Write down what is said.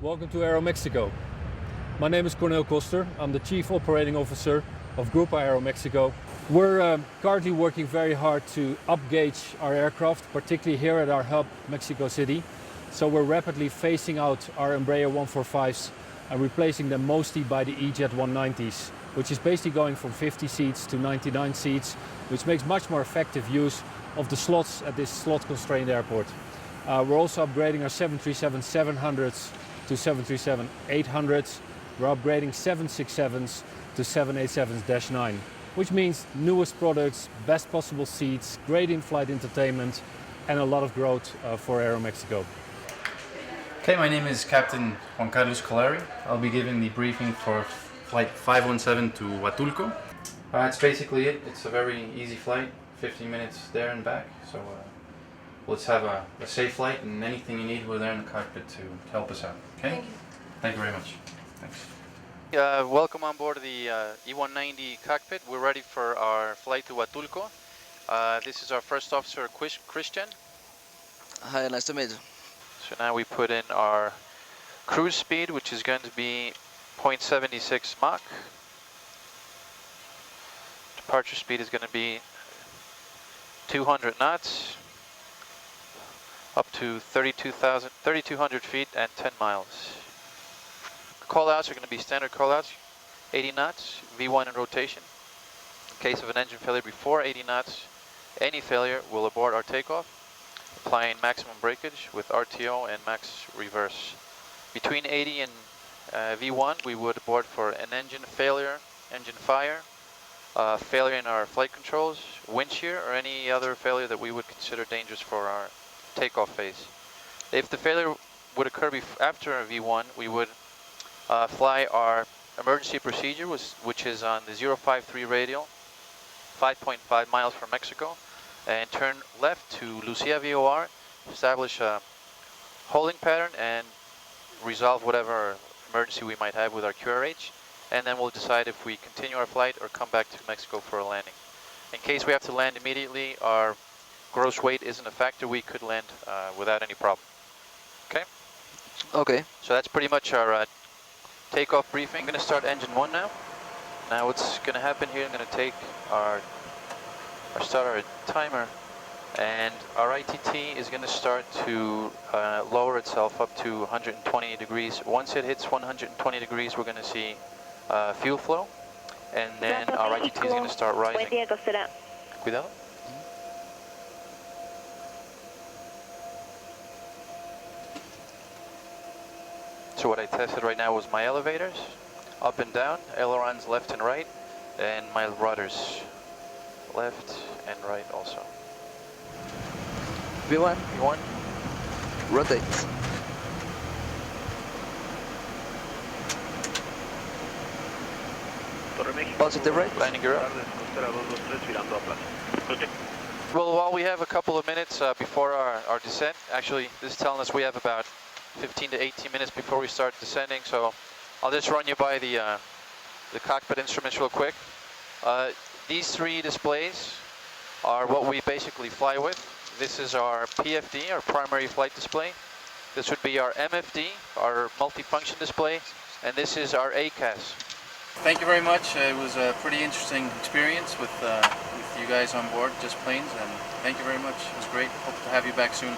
Welcome to AeroMexico. My name is Cornel Koster. I'm the Chief Operating Officer of Group AeroMexico. We're currently working very hard to upgauge our aircraft, particularly here at our hub, Mexico City. So we're rapidly phasing out our Embraer 145s and replacing them mostly by the E-Jet 190s, which is basically going from 50 seats to 99 seats, which makes much more effective use of the slots at this slot-constrained airport. We're also upgrading our 737-700s to 737-800s. We're upgrading 767s to 787-9, which means newest products, best possible seats, great in-flight entertainment, and a lot of growth for AeroMexico. Okay, my name is Captain Juan Carlos Colari. I'll be giving the briefing for flight 517 to Huatulco. That's basically it. It's a very easy flight, 15 minutes there and back. So let's have a safe flight, and anything you need, we're there in the cockpit to help us out. Okay? Thank you. Thank you very much. Thanks. Welcome on board the E190 cockpit. We're ready for our flight to Huatulco. This is our first officer, Christian. Hi, nice to meet you. So now we put in our cruise speed, which is going to be 0.76 Mach. Departure speed is going to be 200 knots, up to 3,200 feet and 10 miles. Call-outs are going to be standard call-outs, 80 knots, V1 in rotation. In case of an engine failure before 80 knots, any failure will abort our takeoff, applying maximum breakage with RTO and max reverse. Between 80 and V1, we would abort for an engine failure, engine fire, failure in our flight controls, wind shear, or any other failure that we would consider dangerous for our takeoff phase. If the failure would occur after a V1, we would fly our emergency procedure, which is on the 053 radial, 5.5 miles from Mexico, and turn left to Lucia VOR, establish a holding pattern, and resolve whatever emergency we might have with our QRH, and then we'll decide if we continue our flight or come back to Mexico for a landing. In case we have to land immediately, our gross weight isn't a factor, we could land without any problem. Okay? Okay. So that's pretty much our takeoff briefing. I'm going to start engine 1 now. Now what's going to happen here, I'm going to take start our timer, and our ITT is going to start to lower itself up to 120 degrees. Once it hits 120 degrees, we're going to see fuel flow, and then our ITT is going to start rising. Cuidado. So what I tested right now was my elevators, up and down, ailerons left and right, and my rudders, left and right also. V1, V1. rotate. Positive right. Landing gear up. Well, while we have a couple of minutes before our descent, actually this is telling us we have about 15 to 18 minutes before we start descending, so I'll just run you by the cockpit instruments real quick. These three displays are what we basically fly with. This is our PFD, our primary flight display. This would be our MFD, our multifunction display, and this is our ACAS. Thank you very much. It was a pretty interesting experience with you guys on board, just planes, and thank you very much. It was great. Hope to have you back soon.